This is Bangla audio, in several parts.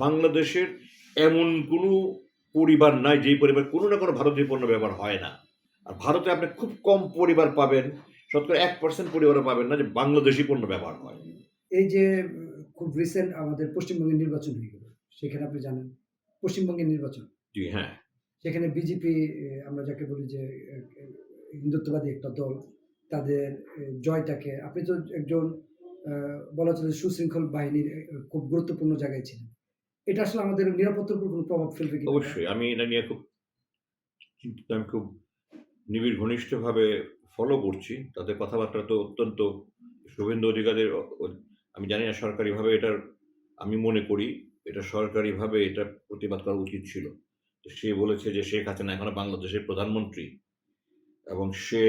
বাংলাদেশের এমন কোনো পরিবার নাই যেই পরিবার কোনো না কোনো ভারতীয় পণ্য ব্যবহার হয় না। আর ভারতে আপনি খুব কম পরিবার পাবেন, শতকরা 1% পরিবারও পাবেন না যে বাংলাদেশী পণ্য ব্যবহার হয়। এই যে খুব রিসেন্ট আমাদের পশ্চিমবঙ্গের নির্বাচন হয়ে গেল। সেখানে আপনি জানেন পশ্চিমবঙ্গের নির্বাচন। জি, হ্যাঁ। সেখানে বিজেপি আমরা যাকে বলি যে হিন্দুত্ববাদী একটা দল, তাদের জয়টাকে আপনি তো একজন বলা চলে সুশৃঙ্খল বাহিনীর খুব গুরুত্বপূর্ণ জায়গায় ছিলেন। এটা আসলে আমাদের নিরাপত্তার উপর কোনো প্রভাব ফেলবে কিনা? অবশ্যই আমি এটা নিয়ে খুব চিন্তিত, আমি খুব নিবিড় ঘনিষ্ঠভাবে ফলো করছি। তাদের কথাবার্তা তো অত্যন্ত শুভেন্দু অধিকারীর আমি জানি না সরকারিভাবে এটার, আমি মনে করি এটা সরকারিভাবে এটা প্রতিবাদ করা উচিত ছিল। তো সে বলেছে যে শেখ হাসিনা এখনো বাংলাদেশের প্রধানমন্ত্রী এবং সে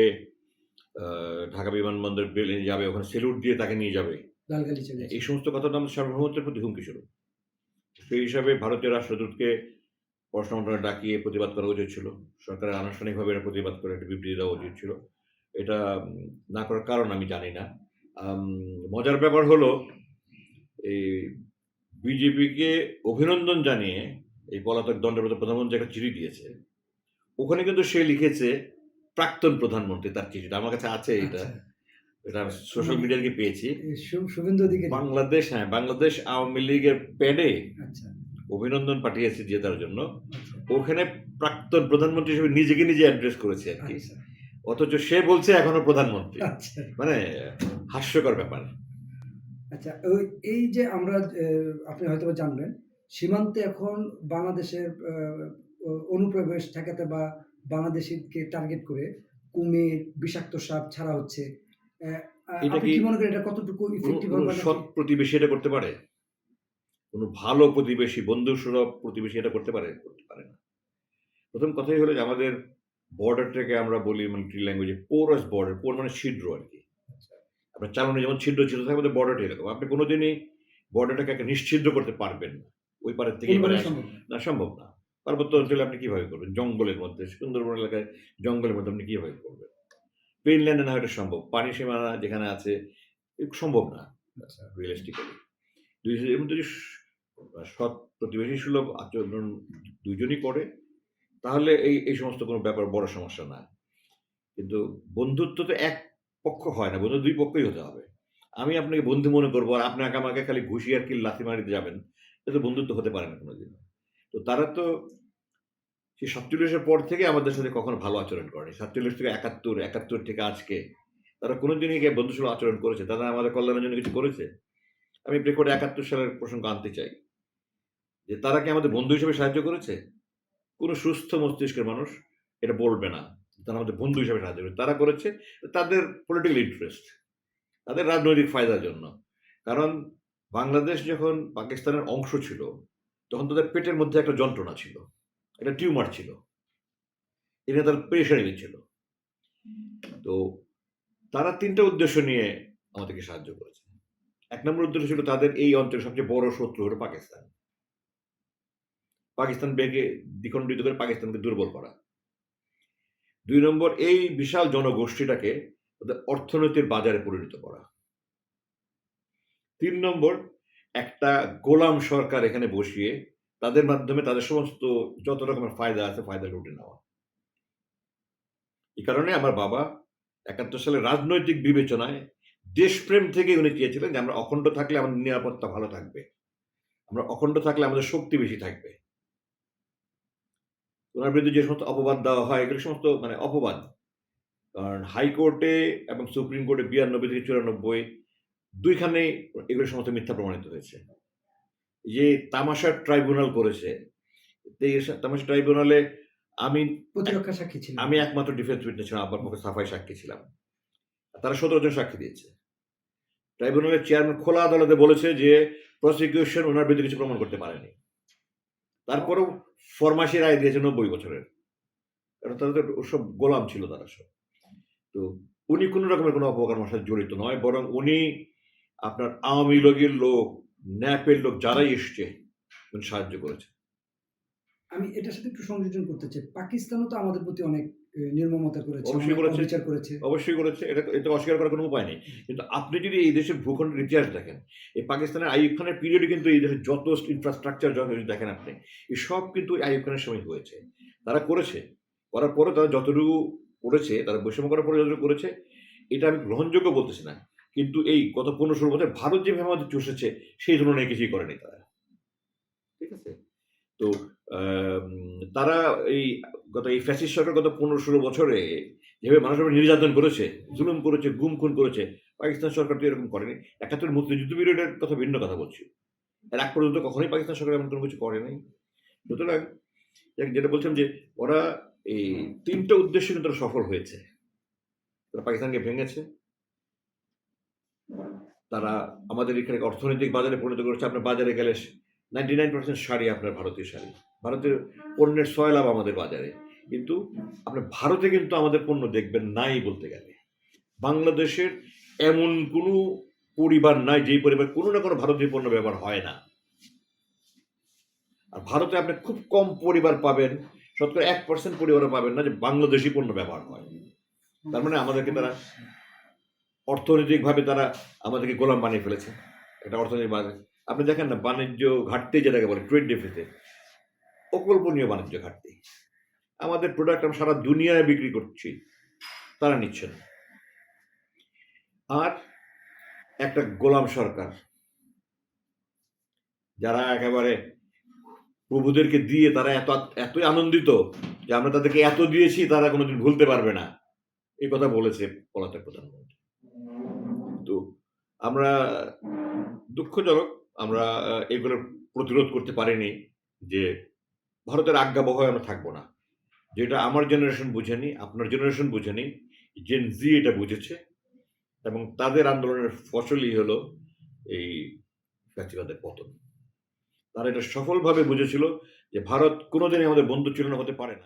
ঢাকা বিমানবন্দর বেলে যাবে, ওখানে সেলুট দিয়ে তাকে নিয়ে যাবে। লালগালি চালিয়েছে। এই সমস্ত কথা তো আমাদের সার্বভৌমত্বের প্রতি হুমকি স্বরূপ। সেই হিসাবে ভারতীয় রাষ্ট্রদূতকে পররাষ্ট্র মন্ত্রণালয়ে ডাকিয়ে প্রতিবাদ করা উচিত ছিল। সরকারের আনুষ্ঠানিকভাবে এটা প্রতিবাদ করে একটা বিবৃতি দেওয়া উচিত ছিল। এটা না করার কারণ আমি জানি না। মজার ব্যাপার হলো এই বিজেপিকে অভিনন্দন জানিয়ে এই পলাতক দণ্ডপ্রাপ্ত প্রধানমন্ত্রী একটা চিঠি দিয়েছে। ওখানে কিন্তু সে লিখেছে প্রাক্তন প্রধানমন্ত্রী, তার চিঠিটা আমার কাছে আছে এটা। আচ্ছা। এটা আমি সোশ্যাল মিডিয়া থেকে পেয়েছি। শুভেন্দু অধিকারী। বাংলাদেশ, হ্যাঁ, বাংলাদেশ আওয়ামী লীগের প্যাডে আচ্ছা, অভিনন্দন পাঠিয়েছে জেতার জন্য। আচ্ছা, ওখানে প্রাক্তন প্রধানমন্ত্রী হিসেবে নিজেকে নিজে অ্যাড্রেস করেছে আরকি। আচ্ছা, অথচ সে বলছে এখনো প্রধানমন্ত্রী। আচ্ছা। মানে হাস্যকর ব্যাপার। আচ্ছা, এই যে আমরা আপনি হয়তোবা জানবেন, সীমান্তে এখন বাংলাদেশের অনুপ্রবেশ ঠেকাতে বা বাংলাদেশীকে টার্গেট করে কুমির, বিষাক্ত সাপ ছাড়া হচ্ছে। অ্যা আ এটা আপনি কি কি মনে করেন এটা কতটুকু ইফেক্টিভ কোনো হবে সৎ নাকি? প্রতিবেশী এটা করতে পারে? কোনো ভালো প্রতিবেশী, বন্ধুসুলভ প্রতিবেশী এটা করতে পারে? করতে পারে না। ১ম কথাই হলো যে আমাদের বর্ডারটাকে আমরা বলি মিলিটারি ল্যাঙ্গুয়েজে পোরাস বর্ডার, পোর মানে ছিদ্র আরকি। আচ্ছা, আপনার চালানে যেমন ছিদ্র থাকে, আমাদের বর্ডারটা এরকম। আপনি কোনোদিনই বর্ডারটাকে একটা নিশ্ছিদ্র করতে পারবেন না। ওই পারের থেকে এই পারে কোনোভাবেই আসা সম্ভব না। না, সম্ভব না। পার্বত্য অঞ্চলে আপনি কিভাবে করবেন? জঙ্গলের মধ্যে, সুন্দরবন এলাকায় জঙ্গলের মধ্যে আপনি কিভাবে করবেন? গ্রিনল্যান্ডে না হয় এটা সম্ভব। পানি সীমানা যেখানে আছে সম্ভব না আচ্ছা। রিয়ালিস্টিক্যালি। ২ এর মধ্যে যদি সৎ প্রতিবেশী সুলভ আচরণ দুজনই করে, তাহলে এই সমস্ত কোনো ব্যাপার বড় সমস্যা না। কিন্তু বন্ধুত্ব তো এক পক্ষ হয় না, বন্ধুত্ব ২ পক্ষই হতে হবে। আমি আপনাকে বন্ধু মনে করব আর আপনাকে আমাকে খালি ঘুষি আর কি লাথি মারিতে যাবেন, এটা তো বন্ধুত্ব হতে পারে না কোনোদিনও। তো তারা তো সেই ৪৭ এর পর থেকে আমাদের সাথে কখনো ভালো আচরণ করেনি। ৪৭ থেকে ৭১, ৭১ থেকে আজকে তারা কোনোদিনই গিয়ে বন্ধুসুলভ আচরণ করেছে? তারা আমাদের কল্যাণের জন্য কিছু করেছে? আমি প্রেক্ষাপটে ৭১ সালের প্রসঙ্গ আনতে চাই। যে তারা কি আমাদের বন্ধু হিসেবে সাহায্য করেছে? কোন সুস্থ মস্তিষ্কের মানুষ এটা বলবে না। তারা আমাদের বন্ধু হিসেবে সাহায্য করেছে। তারা করেছে তাদের পলিটিক্যাল ইন্টারেস্ট, তাদের রাজনৈতিক ফায়দার জন্য। কারণ বাংলাদেশ যখন পাকিস্তানের অংশ ছিল, তখন তাদের পেটের মধ্যে একটা যন্ত্রণা ছিল। একটা টিউমার ছিল। এটা নিয়ে তারা পেরেশানি দিচ্ছিল। তো তারা ৩ টা উদ্দেশ্য নিয়ে আমাদেরকে সাহায্য করেছে। ১ নম্বর উদ্দেশ্য ছিল তাদের এই অঞ্চলের সবচেয়ে বড় শত্রু হলো পাকিস্তান। পাকিস্তান বেগে দ্বিখণ্ডিত করে পাকিস্তানকে দুর্বল করা। ২ নম্বর এই বিশাল জনগোষ্ঠীটাকে ওদের অর্থনৈতিক বাজারে পরিণত করা। ৩ নম্বর একটা গোলাম সরকার এখানে বসিয়ে তাদের মাধ্যমে তাদের সমস্ত যত রকমের ফায়দা আছে ফায়দা লুটে নেওয়া। এই কারণে আমার বাবা ৭১ সালে রাজনৈতিক বিবেচনায় দেশপ্রেম থেকে উনি চেয়েছিলেন যে আমরা অখণ্ড থাকলে আমাদের নিরাপত্তা ভালো থাকবে। আমরা অখণ্ড থাকলে আমাদের শক্তি বেশি থাকবে। উনার বিরুদ্ধে যে সমস্ত অপবাদ দেওয়া হয় এগুলো সমস্ত মানে অপবাদ। কারণ হাইকোর্টে এবং সুপ্রিম কোর্টে ৯২ থেকে ৯৪ ২ খানেই এগুলো সমস্ত মিথ্যা প্রমাণিত হয়েছে। যে তামাশার ট্রাইব্যুনাল করেছে, এই তামাশা ট্রাইব্যুনালে আমি প্রতিরক্ষা সাক্ষী ছিলেন। আমি একমাত্র ডিফেন্স উইটনেস ছিলাম, আব্বার পক্ষে সাফাই সাক্ষী ছিলাম। তারা ১৭ জন সাক্ষী দিয়েছে। ট্রাইব্যুনালের চেয়ারম্যান খোলা আদালতে বলেছে যে প্রসিকিউশন উনার বিরুদ্ধে কিছু প্রমাণ করতে পারেনি। তারপরেও ফরমাসি রায় দিয়েছে ৯০ বছরের। কারণ তারা তো ওসব গোলাম ছিল তারা সব। তো উনি কোন রকমের কোনো অপকর্মের সাথে জড়িত নয়, বরং উনি আপনার আওয়ামী লীগের লোক, ন্যাপের লোক যারাই এসছে উনি সাহায্য করেছে। আমি এটার সাথে একটু সংযোজন করতে চাই। পাকিস্তানও তো আমাদের প্রতি অনেক নির্মমতা করেছে, অবশ্যই করেছে। অবিচার করেছে। অবশ্যই করেছে। এটা অস্বীকার করার কোনো উপায় নেই। কিন্তু আপনি যদি এই দেশের ভূখণ্ডের ইতিহাস দেখেন, এই পাকিস্তানের আইয়ুব খানের পিরিয়ডে কিন্তু এই দেশের যত ইনফ্রাস্ট্রাকচার যত কিছু দেখেন আপনি, এই সব কিন্তু আইয়ুব খানের সময় হয়েছে। তারা করেছে। করার পরে তারা যতটুকু করেছে, তারা বৈষম্য করার পরে যতটুকু করেছে, এটা আমি গ্রহণযোগ্য বলতেছি না। কিন্তু এই গত ১৫-১৬ বছর ভারত যেভাবে আমাদের চষেছে, সেই তুলনায় কিছুই করেনি তারা। ঠিক আছে? তো আম তারা এই এই ফ্যাসিস্ট সরকার গত ১৫-১৬ বছরে যেভাবে মানুষের উপর নির্যাতন করেছে, জুলুম করেছে, গুম-খুন করেছে, পাকিস্তান সরকার তো এরকম করেনি। ৭১ মুক্তিযুদ্ধ পিরিয়ডের কথা ভিন্ন কথা বলছি। এর আগ পর্যন্ত কখনোই পাকিস্তান সরকার এমন কোনো কিছু করে নাই। সুতরাং যেটা বলছিলাম যে ওরা এই ৩ টা উদ্দেশ্যে কিন্তু ওরা সফল হয়েছে। তারা পাকিস্তানকে ভেঙেছে। তারা আমাদের এখানে অর্থনৈতিক বাজারে পরিণত করেছে। আপনার বাজারে গেলে 99% শাড়ি আপনার ভারতীয় শাড়ি। ভারতের পণ্যের সয়লাভ আমাদের বাজারে। কিন্তু আপনার ভারতে কিন্তু আমাদের পণ্য দেখবেন নাই বলতে গেলে। বাংলাদেশের এমন কোনো পরিবার নাই যেই পরিবার কোনো না কোনো ভারতীয় পণ্য ব্যবহার হয় না। আর ভারতে আপনি খুব কম পরিবার পাবেন, শতকরা 1% পরিবারও পাবেন না যে বাংলাদেশী পণ্য ব্যবহার হয়। তার মানে আমাদেরকে তারা অর্থনৈতিকভাবে তারা আমাদেরকে গোলাম বানিয়ে ফেলেছে। এটা অর্থনৈতিক আপনি দেখেন না বাণিজ্য ঘাটতি যেটাকে বলে ট্রেড ডেফিসিট, অকল্পনীয় বাণিজ্য ঘাটতি। আমাদের প্রোডাক্ট আমরা সারা দুনিয়ায় বিক্রি করছি, তারা নিচ্ছে না। আর একটা গোলাম সরকার, যারা একেবারে প্রভুদেরকে দিয়ে তারা এতই আনন্দিত যে আমরা তাদেরকে এত দিয়েছি তারা কোনোদিন ভুলতে পারবে না। এই কথা বলেছে পলাতক প্রধানমন্ত্রী। তো আমরা দুঃখজনক আমরা এগুলো প্রতিরোধ করতে পারিনি যে ভারতের আজ্ঞাবহে আমরা থাকবো না। যেটা আমার জেনারেশন বুঝেনি, আপনার জেনারেশন বুঝেনি, জেন জি এটা বুঝেছে এবং তাদের আন্দোলনের ফসলই হলো এই ফ্যাসিবাদের পতন। তারা এটা সফলভাবে বুঝেছিল যে ভারত কোনোদিনই আমাদের বন্ধু ছিল না, হতে পারে না।